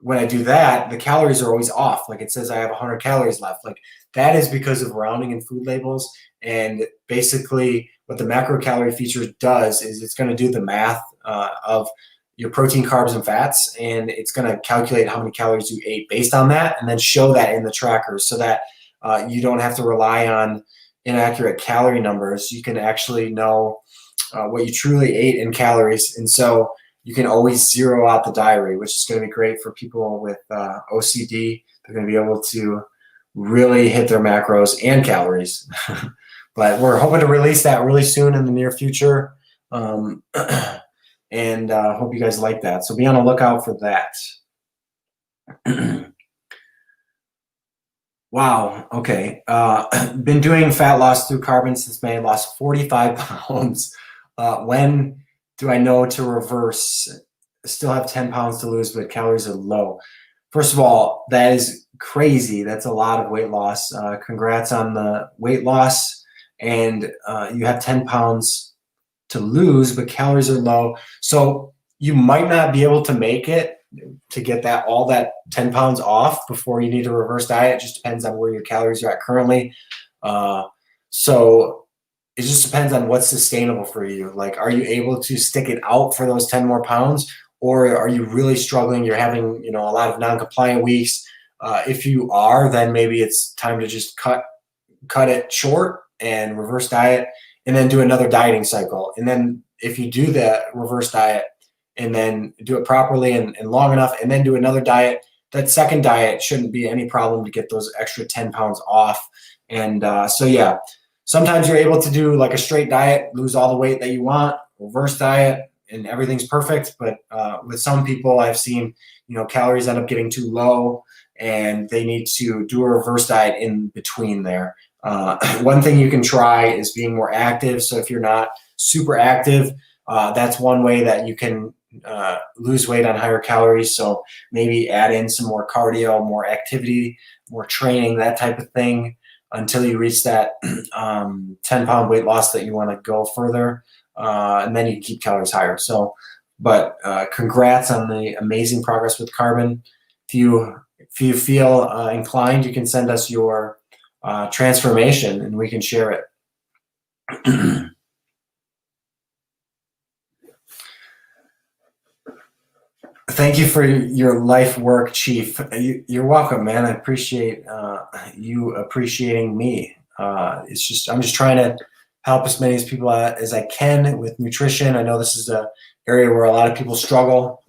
when I do that, the calories are always off. Like it says I have 100 calories left. Like that is because of rounding in food labels. And basically what the macro calorie feature does is it's going to do the math of your protein, carbs, and fats, and it's going to calculate how many calories you ate based on that, and then show that in the tracker so that you don't have to rely on inaccurate calorie numbers. You can actually know what you truly ate in calories. And so you can always zero out the diary, which is going to be great for people with OCD. They're going to be able to really hit their macros and calories. But we're hoping to release that really soon in the near future. And hope you guys like that. So be on the lookout for that. Wow. Okay. Been doing fat loss through carbon since May. Lost 45 pounds. When do I know to reverse? Still have 10 pounds to lose, but calories are low. First of all, that is crazy. That's a lot of weight loss. Congrats on the weight loss. And you have 10 pounds to lose, but calories are low. So you might not be able to make it to get that all that 10 pounds off before you need a reverse diet. It just depends on where your calories are at currently. So it just depends on what's sustainable for you. Like, are you able to stick it out for those 10 more pounds, or are you really struggling? You're having, a lot of non-compliant weeks. If you are, then maybe it's time to just cut it short and reverse diet, and then do another dieting cycle. And then if you do the reverse diet and then do it properly and long enough, and then do another diet, that second diet shouldn't be any problem to get those extra 10 pounds off. And so, yeah, sometimes you're able to do like a straight diet, lose all the weight that you want, reverse diet, and everything's perfect. But with some people I've seen, calories end up getting too low and they need to do a reverse diet in between there. One thing you can try is being more active. So if you're not super active, that's one way that you can lose weight on higher calories. So maybe add in some more cardio, more activity, more training, that type of thing, until you reach that 10-pound weight loss that you want to go further. And then you can keep calories higher. So, but congrats on the amazing progress with carbon. If you feel inclined, you can send us your transformation and we can share it. Thank you for your life work, Chief. You're welcome, man. I appreciate you appreciating me. I'm just trying to help as many people as I can with nutrition. I know this is an area where a lot of people struggle,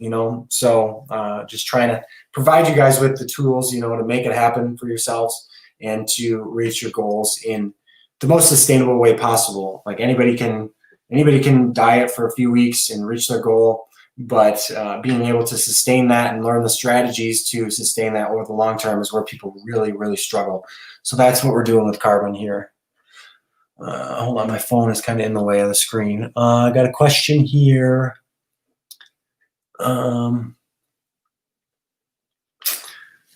so just trying to provide you guys with the tools, to make it happen for yourselves and to reach your goals in the most sustainable way possible. Like anybody can diet for a few weeks and reach their goal, but being able to sustain that and learn the strategies to sustain that over the long term is where people really, really struggle. So that's what we're doing with carbon here. Hold on, my phone is kind of in the way of the screen. I got a question here.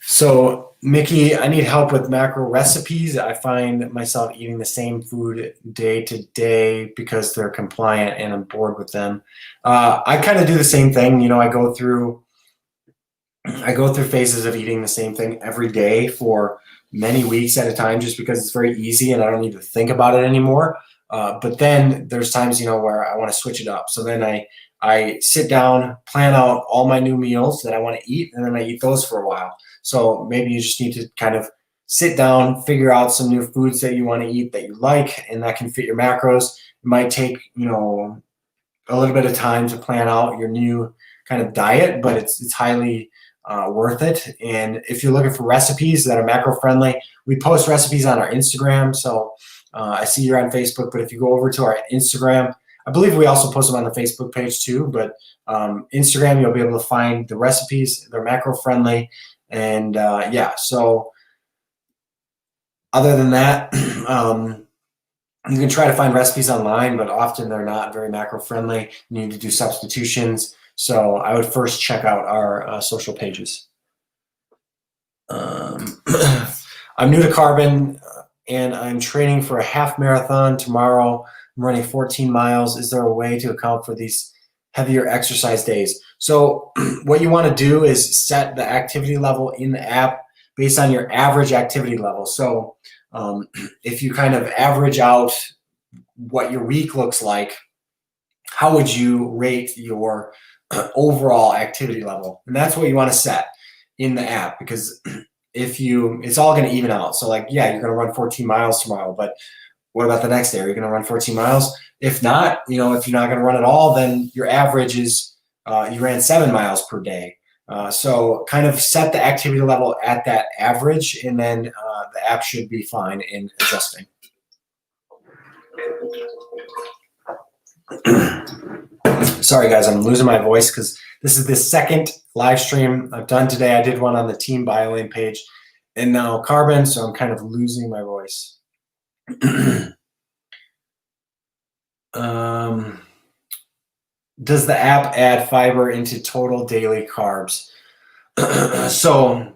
So Mickey, I need help with macro recipes. I find myself eating the same food day to day because they're compliant and I'm bored with them. I kind of do the same thing. I go through phases of eating the same thing every day for many weeks at a time just because it's very easy and I don't need to think about it anymore. But then there's times, where I want to switch it up. So then I sit down, plan out all my new meals that I want to eat, and then I eat those for a while. So maybe you just need to kind of sit down, figure out some new foods that you want to eat that you like, and that can fit your macros. It might take, a little bit of time to plan out your new kind of diet, but it's highly worth it. And if you're looking for recipes that are macro friendly, we post recipes on our Instagram. So I see you're on Facebook, but if you go over to our Instagram, I believe we also post them on the Facebook page too, but Instagram, you'll be able to find the recipes. They're macro friendly. And so other than that, you can try to find recipes online, but often they're not very macro friendly. You need to do substitutions. So I would first check out our social pages. I'm new to Carbon and I'm training for a half marathon tomorrow. I'm running 14 miles. Is there a way to account for these heavier exercise days? So what you want to do is set the activity level in the app based on your average activity level. So if you kind of average out what your week looks like, how would you rate your overall activity level? And that's what you want to set in the app, because it's all going to even out. So you're going to run 14 miles tomorrow, but what about the next day? Are you going to run 14 miles? If not, if you're not going to run at all, then your average is you ran 7 miles per day. So kind of set the activity level at that average, and then the app should be fine in adjusting. Sorry guys, I'm losing my voice because this is the second live stream I've done today. I did one on the Team BioLane page and now Carbon, so I'm kind of losing my voice. Does the app add fiber into total daily carbs? So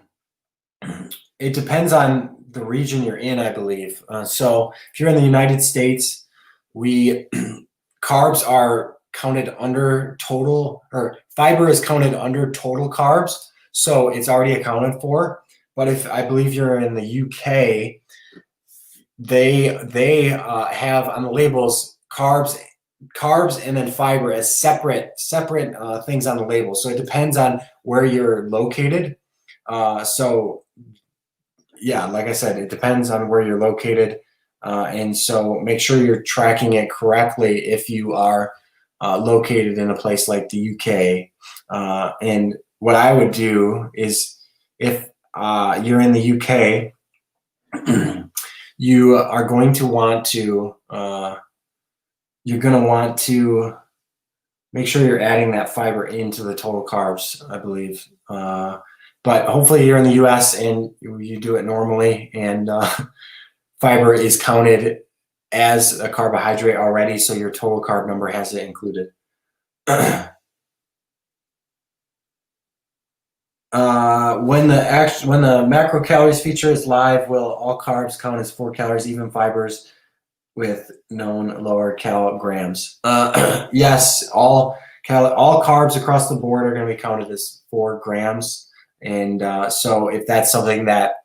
it depends on the region you're in, I believe. So if you're in the United States, carbs are counted under total, or fiber is counted under total carbs. So it's already accounted for. But if I believe you're in the UK, they have on the labels carbs and then fiber as separate things on the label. So it depends on where you're located. So yeah, like I said, it depends on where you're located. And so make sure you're tracking it correctly if you are located in a place like the UK. And what I would do is if you're in the UK, you are going to want to make sure you're adding that fiber into the total carbs, I believe. But hopefully you're in the US and you do it normally, and fiber is counted as a carbohydrate already, so your total carb number has it included. When the macro calories feature is live, will all carbs count as 4 calories, even fibers with known lower calograms? Yes, all carbs across the board are going to be counted as 4 grams. And so if that's something that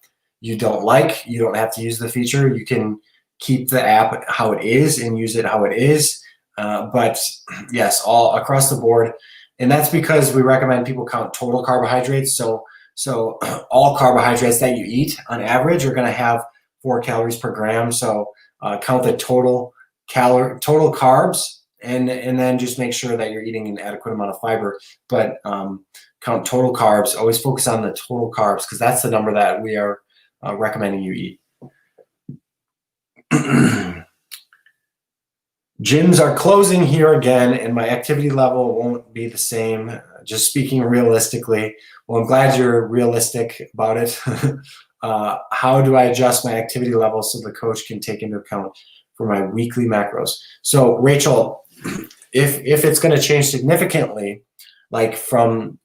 you don't like, you don't have to use the feature. You can keep the app how it is and use it how it is. But yes, all across the board. And that's because we recommend people count total carbohydrates. So all carbohydrates that you eat on average are going to have 4 calories per gram. So count the total carbs, and then just make sure that you're eating an adequate amount of fiber. But count total carbs. Always focus on the total carbs, because that's the number that we are recommending you eat. Gyms are closing here again, and my activity level won't be the same. Just speaking realistically. Well, I'm glad you're realistic about it. How do I adjust my activity level so the coach can take into account for my weekly macros? So, Rachel, if it's going to change significantly, from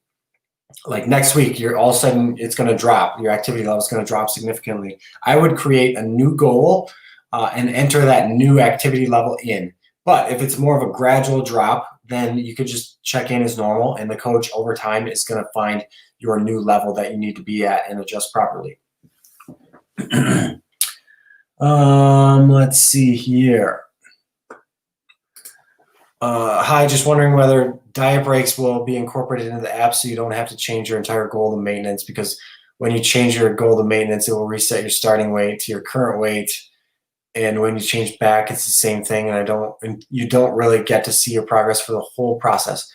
next week, you're all of a sudden it's going to drop. Your activity level is going to drop significantly. I would create a new goal and enter that new activity level in. But if it's more of a gradual drop, then you could just check in as normal, and the coach over time is going to find your new level that you need to be at and adjust properly. Let's see here. Hi, just wondering whether diet breaks will be incorporated into the app so you don't have to change your entire goal to maintenance, because when you change your goal to maintenance, it will reset your starting weight to your current weight. And when you change back, it's the same thing. And you don't really get to see your progress for the whole process.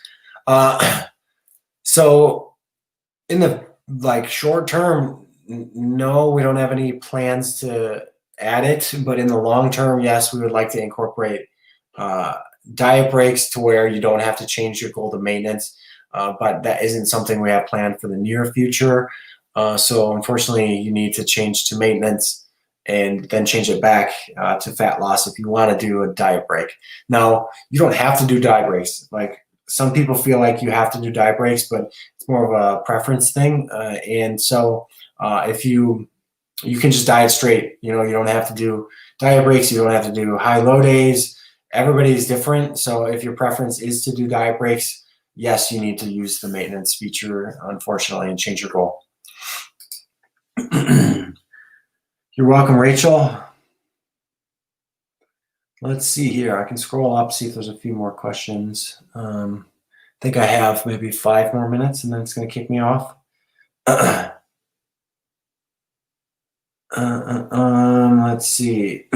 So in the short term, no, we don't have any plans to add it. But in the long term, yes, we would like to incorporate diet breaks to where you don't have to change your goal to maintenance. But that isn't something we have planned for the near future. So unfortunately, you need to change to maintenance and then change it back to fat loss if you want to do a diet break. Now, you don't have to do diet breaks. Like, some people feel like you have to do diet breaks, but it's more of a preference thing. And so if you can just diet straight, you don't have to do diet breaks. You don't have to do high-low days. Everybody's different. So if your preference is to do diet breaks, yes, you need to use the maintenance feature, unfortunately, and change your goal. You're welcome, Rachel. Let's see here. I can scroll up, see if there's a few more questions. I think I have maybe 5 more minutes, and then it's going to kick me off. Let's see.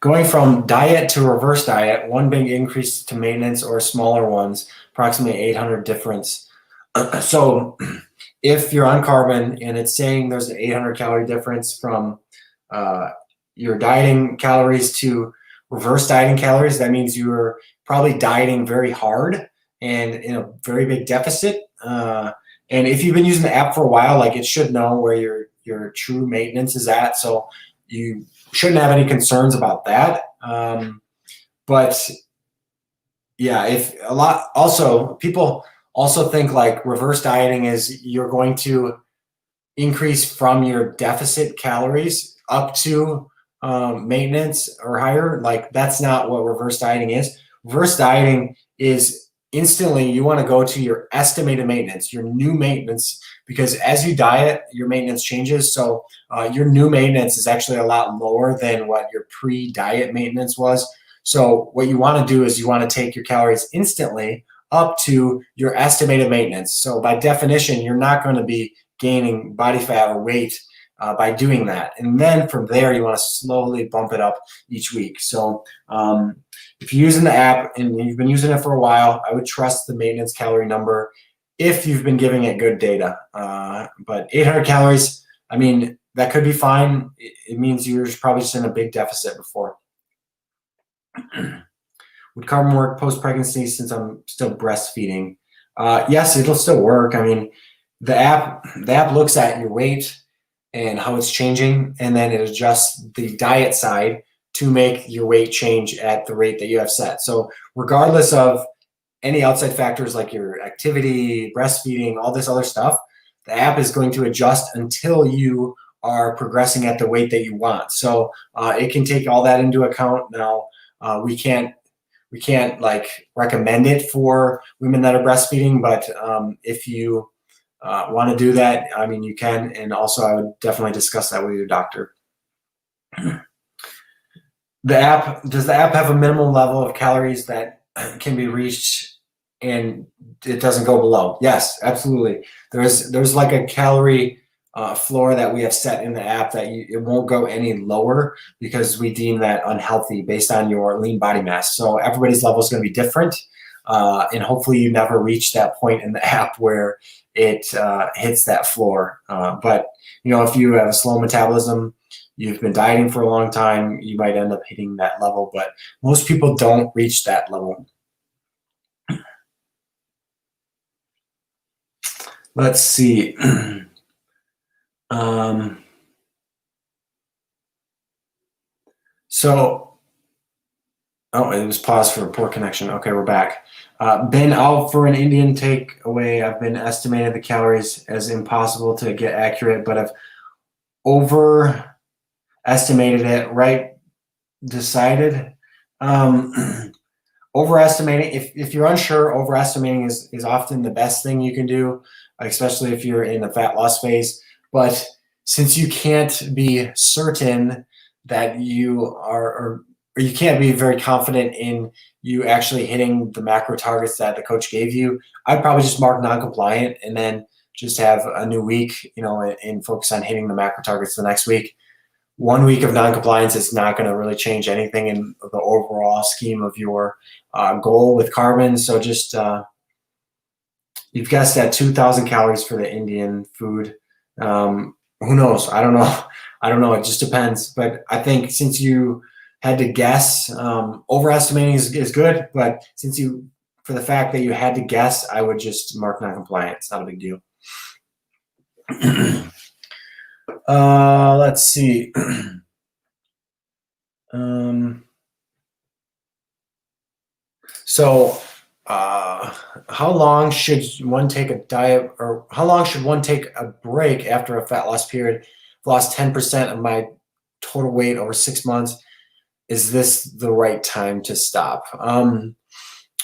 Going from diet to reverse diet, one big increase to maintenance or smaller ones, approximately 800 difference. So if you're on carbon and it's saying there's an 800 calorie difference from your dieting calories to reverse dieting calories, that means you're probably dieting very hard and in a very big deficit. And if you've been using the app for a while, it should know where your true maintenance is at. So you shouldn't have any concerns about that. But yeah, people also think reverse dieting is you're going to increase from your deficit calories up to maintenance or higher. That's not what reverse dieting is. Reverse dieting is instantly you want to go to your estimated maintenance, your new maintenance, because as you diet, your maintenance changes. So your new maintenance is actually a lot lower than what your pre-diet maintenance was. So what you want to do is you want to take your calories instantly up to your estimated maintenance. So by definition, you're not going to be gaining body fat or weight by doing that. And then from there, you want to slowly bump it up each week. So if you're using the app and you've been using it for a while, I would trust the maintenance calorie number if you've been giving it good data. But 800 calories, I mean, that could be fine. It means you're probably just in a big deficit before. Would carbon work post-pregnancy since I'm still breastfeeding? Yes, it'll still work. I mean, the app looks at your weight and how it's changing, and then it adjusts the diet side to make your weight change at the rate that you have set. So regardless of any outside factors like your activity, breastfeeding, all this other stuff, the app is going to adjust until you are progressing at the weight that you want. So it can take all that into account. Now, we can't recommend it for women that are breastfeeding, but if you want to do that, I mean, you can. And also, I would definitely discuss that with your doctor. Does the app have a minimum level of calories that can be reached and it doesn't go below? Yes, absolutely. There's like a calorie floor that we have set in the app that it won't go any lower because we deem that unhealthy based on your lean body mass. So everybody's level is going to be different. And hopefully you never reach that point in the app where it hits that floor. But if you have a slow metabolism, you've been dieting for a long time, you might end up hitting that level, but most people don't reach that level. Let's see. It was paused for a poor connection. Okay, we're back. Been out for an Indian takeaway. I've been estimating the calories as impossible to get accurate, but I've overestimated it, right? Decided. Overestimating, if you're unsure, overestimating is often the best thing you can do. especially if you're in a fat loss phase. But since you can't be certain that you are, or you can't be very confident in you actually hitting the macro targets that the coach gave you, I'd probably just mark non-compliant and then just have a new week, and focus on hitting the macro targets the next week. 1 week of non-compliance is not going to really change anything in the overall scheme of your goal with carbon. So just you've guessed at 2,000 calories for the Indian food. Who knows? I don't know. It just depends. But I think since you had to guess, overestimating is good. But for the fact that you had to guess, I would just mark non-compliant. It's not a big deal. Let's see. So how long should one take a diet, or how long should one take a break after a fat loss period? I've lost 10% of my total weight over 6 months. Is this the right time to stop?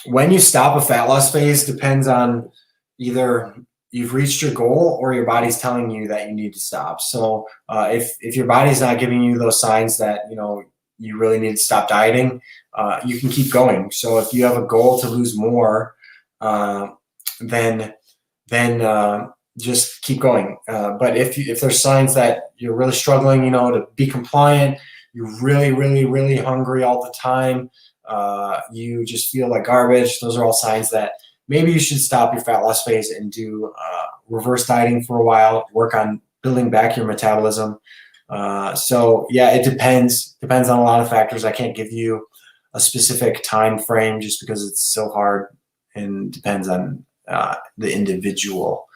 When you stop a fat loss phase depends on either you've reached your goal or your body's telling you that you need to stop. So if your body's not giving you those signs that you really need to stop dieting, you can keep going. So if you have a goal to lose more, then just keep going. But if there's signs that you're really struggling, to be compliant, you're really, really, really hungry all the time, you just feel like garbage, those are all signs that maybe you should stop your fat loss phase and do reverse dieting for a while, work on building back your metabolism. So yeah, it depends on a lot of factors. I can't give you a specific time frame just because it's so hard and depends on the individual.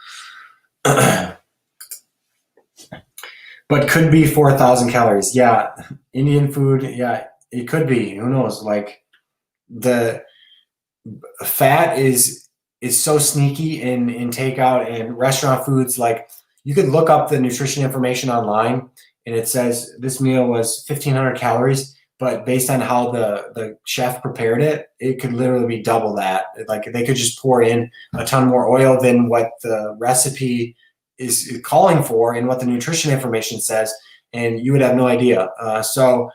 But could be 4,000 calories. Yeah, Indian food. Yeah, it could be. Who knows? Like the fat is so sneaky in takeout and restaurant foods. Like you could look up the nutrition information online and it says this meal was 1,500 calories, but based on how the chef prepared it, it could literally be double that. Like they could just pour in a ton more oil than what the recipe is calling for and what the nutrition information says, and you would have no idea. So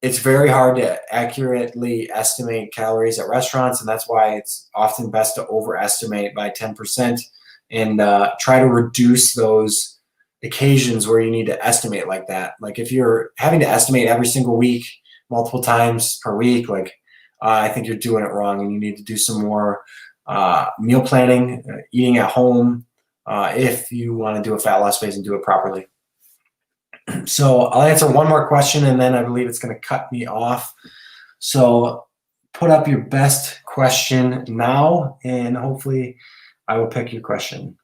it's very hard to accurately estimate calories at restaurants, and that's why it's often best to overestimate by 10% and try to reduce those occasions where you need to estimate like that. Like if you're having to estimate every single week, multiple times per week, like I think you're doing it wrong, and you need to do some more meal planning, eating at home, if you want to do a fat loss phase and do it properly. So I'll answer one more question and then I believe it's going to cut me off. So put up your best question now and hopefully I will pick your question.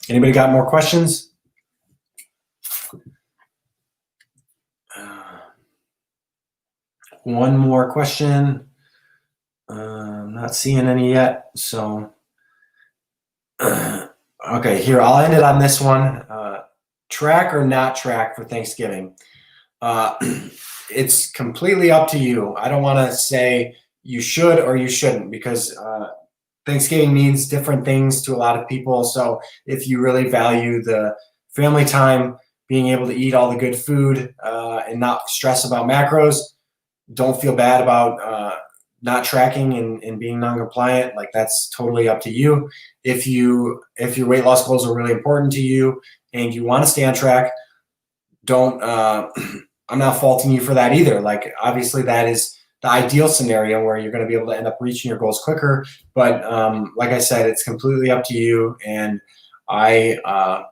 Anybody got more questions? One more question. I'm not seeing any yet. So, okay, here, I'll end it on this one. Track or not track for Thanksgiving? It's completely up to you. I don't want to say you should or you shouldn't, because Thanksgiving means different things to a lot of people. So if you really value the family time, being able to eat all the good food and not stress about macros, don't feel bad about not tracking and being non-compliant. Like that's totally up to you. If your weight loss goals are really important to you and you want to stay on track, don't I'm not faulting you for that either. Like obviously that is the ideal scenario where you're going to be able to end up reaching your goals quicker. But like I said, it's completely up to you, and I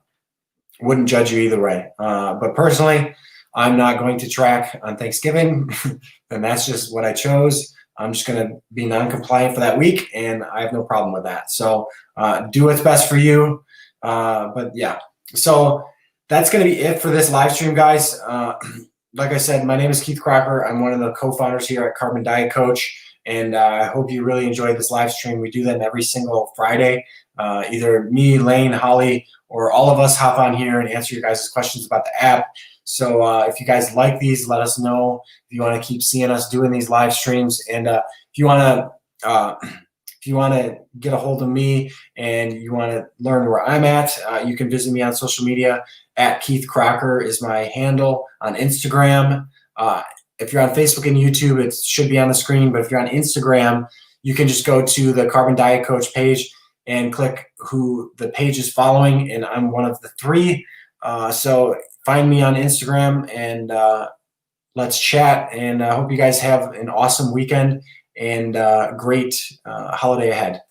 wouldn't judge you either way. But personally, I'm not going to track on Thanksgiving, and that's just what I chose. I'm just going to be non-compliant for that week, and I have no problem with that. So do what's best for you. But yeah, so that's going to be it for this live stream, guys. Like I said, my name is Keith Kraker. I'm one of the co-founders here at Carbon Diet Coach, and I hope you really enjoyed this live stream. We do them every single Friday. Either me, Lane, Holly, or all of us hop on here and answer your guys' questions about the app. So if you guys like these, let us know. If you want to keep seeing us doing these live streams, and if you want to get a hold of me and you want to learn where I'm at, you can visit me on social media. At Keith Kraker is my handle on Instagram. If you're on Facebook and YouTube, it should be on the screen. But if you're on Instagram, you can just go to the Carbon Diet Coach page and click who the page is following, and I'm one of the 3. So find me on Instagram and let's chat. And I hope you guys have an awesome weekend and great holiday ahead.